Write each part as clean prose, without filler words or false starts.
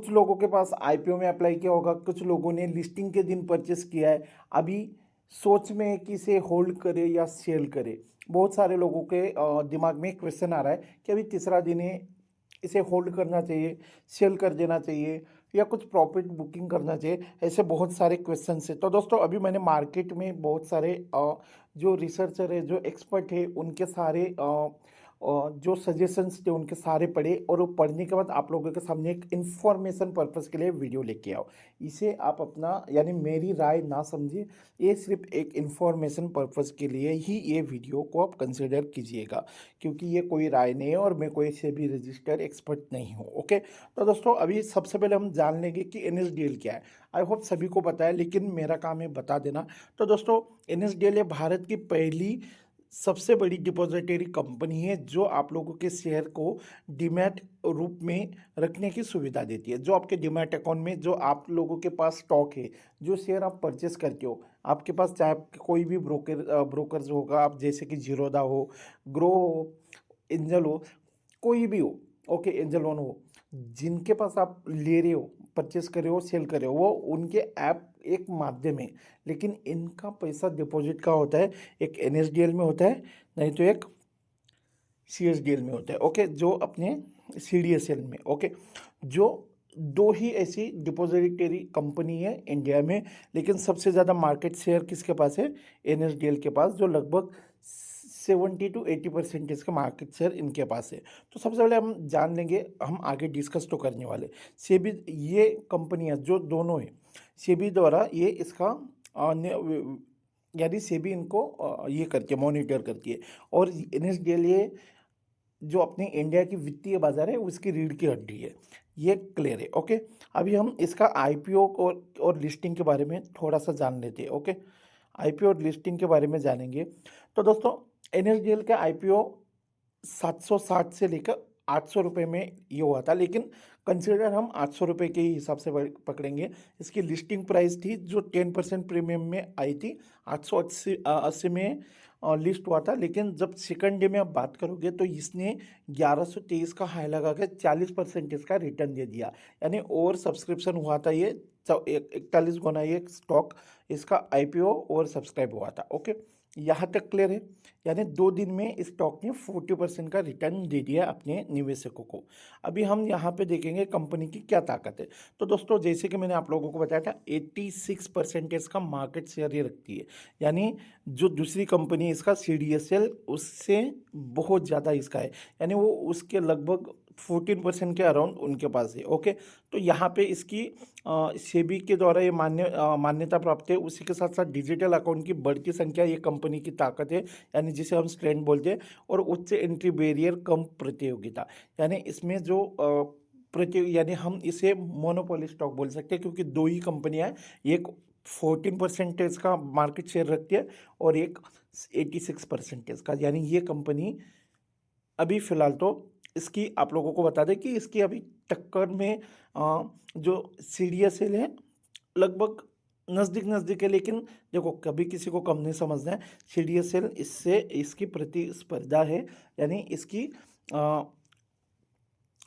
कुछ लोगों के पास आईपीओ में अप्लाई किया होगा, कुछ लोगों ने लिस्टिंग के दिन परचेस किया है। अभी सोच में है कि इसे होल्ड करे या सेल करे। बहुत सारे लोगों के दिमाग में क्वेश्चन आ रहा है कि अभी तीसरा दिन है, इसे होल्ड करना चाहिए, सेल कर देना चाहिए या कुछ प्रॉफिट बुकिंग करना चाहिए। ऐसे बहुत सारे क्वेश्चन है। तो दोस्तों अभी मैंने मार्केट में बहुत सारे जो रिसर्चर है, जो एक्सपर्ट है, उनके सारे जो सजेशंस थे उनके सारे पढ़े, और वो पढ़ने के बाद आप लोगों के सामने एक इन्फॉर्मेशन पर्पज़ के लिए वीडियो लेके आओ। इसे आप अपना यानी मेरी राय ना समझिए, ये सिर्फ एक इन्फॉर्मेशन पर्पज़ के लिए ही ये वीडियो को आप कंसिडर कीजिएगा, क्योंकि ये कोई राय नहीं है और मैं कोई से भी रजिस्टर्ड एक्सपर्ट नहीं हूँ। ओके, तो दोस्तों अभी सबसे पहले हम जान लेंगे कि एनएसडीएल क्या है। आई होप सभी को पता है, लेकिन मेरा काम है बता देना। तो दोस्तों एनएसडीएल भारत की पहली सबसे बड़ी डिपॉजिटरी कंपनी है जो आप लोगों के शेयर को डीमैट रूप में रखने की सुविधा देती है। जो आपके डीमैट अकाउंट में जो आप लोगों के पास स्टॉक है, जो शेयर आप परचेस करते हो, आपके पास चाहे कोई भी ब्रोकर्स होगा, आप जैसे कि जीरोदा हो, ग्रो हो, एंजल हो, कोई भी हो, ओके, एंजल वन हो, जिनके पास आप ले रहे हो, परचेस कर रहे हो, सेल कर रहे हो, वो उनके ऐप एक माध्यम है। लेकिन इनका पैसा डिपॉजिट का होता है, एक एनएसडीएल में होता है, नहीं तो एक सीएसडीएल में होता है। ओके, जो अपने सीडीएसएल में। ओके, जो दो ही ऐसी डिपॉजिटरी कंपनी है इंडिया में, लेकिन सबसे ज़्यादा मार्केट शेयर किसके पास है? एनएसडीएल के पास, जो लगभग 70 to 80% का मार्केट शेयर इनके पास है। तो सबसे पहले हम जान लेंगे, हम आगे डिस्कस तो करने वाले। सेबी, ये कंपनियां जो दोनों है, सेबी द्वारा ये इसका यानी सेबी इनको ये करती है, मॉनिटर करती है। और एनएसडीएल ये जो अपने इंडिया की वित्तीय बाजार है उसकी रीढ़ की हड्डी है। ये क्लियर है। ओके, अभी हम इसका आईपीओ और लिस्टिंग के बारे में थोड़ा सा जान लेते हैं। ओके, आईपीओ और लिस्टिंग के बारे में जानेंगे। तो दोस्तों एनएसडीएल का आईपीओ 760 से लेकर 800 रुपये में ये हुआ था, लेकिन कंसिडर हम 800 रुपये के ही हिसाब से पकड़ेंगे। इसकी लिस्टिंग प्राइस थी जो 10% प्रीमियम में आई थी, 880 में लिस्ट हुआ था। लेकिन जब सेकंड डे में आप बात करोगे तो इसने 1123 का हाई लगा के 40% इसका रिटर्न दे दिया। यानी ओवर सब्सक्रिप्शन हुआ था ये, 41 गुना ये स्टॉक इसका आईपीओ ओवर सब्सक्राइब हुआ था। ओके, यहाँ तक क्लियर है। यानी 2 दिन में स्टॉक ने 40% का रिटर्न दे दिया अपने निवेशकों को। अभी हम यहाँ पे देखेंगे कंपनी की क्या ताकत है। तो दोस्तों जैसे कि मैंने आप लोगों को बताया था, 86% का मार्केट शेयर ये रखती है। यानी जो दूसरी कंपनी इसका सीडीएसएल, उससे बहुत ज़्यादा इसका है। यानी वो उसके लगभग 14% के अराउंड उनके पास है। ओके, तो यहाँ पे इसकी सेबी के द्वारा ये मान्यता प्राप्त है। उसी के साथ साथ डिजिटल अकाउंट की बढ़ती संख्या ये कंपनी की ताकत है, यानी जिसे हम स्ट्रेंथ बोलते हैं। और उच्च एंट्री बैरियर, कम प्रतियोगिता, यानी इसमें जो यानी हम इसे मोनोपोली स्टॉक बोल सकते हैं, क्योंकि दो ही कंपनियां हैं। एक 14% का मार्केट शेयर रखती है और एक 86% का। यानी ये कंपनी अभी फ़िलहाल तो इसकी आप लोगों को बता दें कि इसकी अभी टक्कर में जो सीडीएसएल है लगभग नज़दीक नज़दीक है। लेकिन देखो, कभी किसी को कम नहीं समझना है। सीडीएसएल इससे इसकी प्रतिस्पर्धा है, यानी इसकी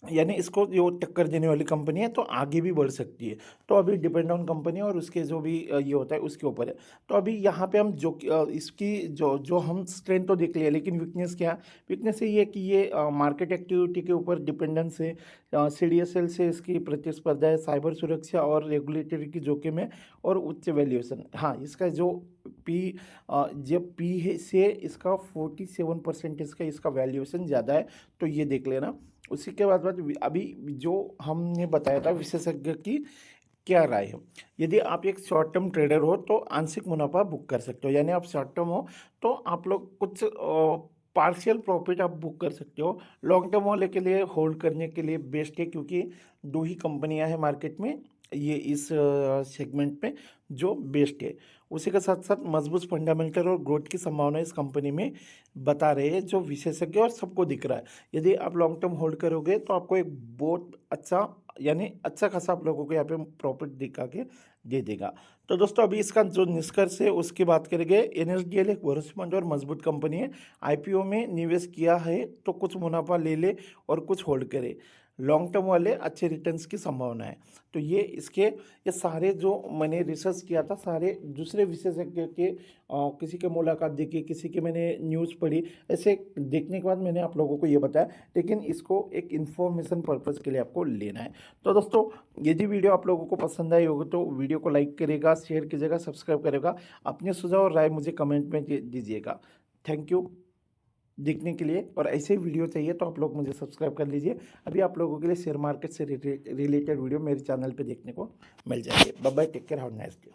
यानी इसको जो टक्कर देने वाली कंपनी है, तो आगे भी बढ़ सकती है। तो अभी डिपेंड ऑन कंपनी और उसके जो भी ये होता है उसके ऊपर है। तो अभी यहाँ पे हम जो इसकी जो जो हम स्ट्रेंथ तो देख लिया, लेकिन वीकनेस क्या है? वीकनेस ये है कि ये मार्केट एक्टिविटी के ऊपर डिपेंडेंस है। सीडीएसएल से इसकी प्रतिस्पर्धा है, साइबर सुरक्षा और रेगुलेटरी की जोखिम है, और उच्च वैल्यूएशन। हाँ, इसका जो जब पी है से इसका 47% इसका वैल्यूएशन ज़्यादा है, तो ये देख लेना। उसी के बाद अभी जो हमने बताया था विशेषज्ञ की क्या राय है। यदि आप एक शॉर्ट टर्म ट्रेडर हो तो आंशिक मुनाफा बुक कर सकते हो। यानी आप शॉर्ट टर्म हो तो आप लोग कुछ पार्शियल प्रॉफिट आप बुक कर सकते हो। लॉन्ग टर्म वाले के लिए होल्ड करने के लिए बेस्ट है, क्योंकि दो ही कंपनियां हैं मार्केट में ये इस सेगमेंट में जो बेस्ट है। उसी के साथ साथ मजबूत फंडामेंटल और ग्रोथ की संभावना इस कंपनी में बता रहे हैं जो विशेषज्ञ और सबको दिख रहा है। यदि आप लॉन्ग टर्म होल्ड करोगे तो आपको एक बहुत अच्छा, यानी अच्छा खासा आप लोगों को यहाँ पे प्रॉफिट दिखा के दे देगा। तो दोस्तों अभी इसका जो निष्कर्ष है उसकी बात करेंगे। एनएसडीएल एक भरोसेमंद और मजबूत कंपनी है। आईपीओ में निवेश किया है तो कुछ मुनाफा ले ले और कुछ होल्ड करे। लॉन्ग टर्म वाले अच्छे रिटर्न्स की संभावना है। तो ये सारे जो मैंने रिसर्च किया था, सारे दूसरे विशेषज्ञ के किसी के मुलाकात देखी, किसी की मैंने न्यूज़ पढ़ी, ऐसे देखने के बाद मैंने आप लोगों को ये बताया, लेकिन इसको एक इन्फॉर्मेशन पर्पज़ के लिए आपको लेना है। तो दोस्तों, यदि वीडियो आप लोगों को पसंद आई होगी तो वीडियो को लाइक करेगा, शेयर कीजिएगा, सब्सक्राइब करेगा, अपने सुझाव और राय मुझे कमेंट में दीजिएगा। थैंक यू देखने के लिए, और ऐसे ही वीडियो चाहिए तो आप लोग मुझे सब्सक्राइब कर लीजिए। अभी आप लोगों के लिए शेयर मार्केट से रिलेटेड वीडियो मेरे चैनल पे देखने को मिल जाएगी। Bye bye, take care, have a nice day.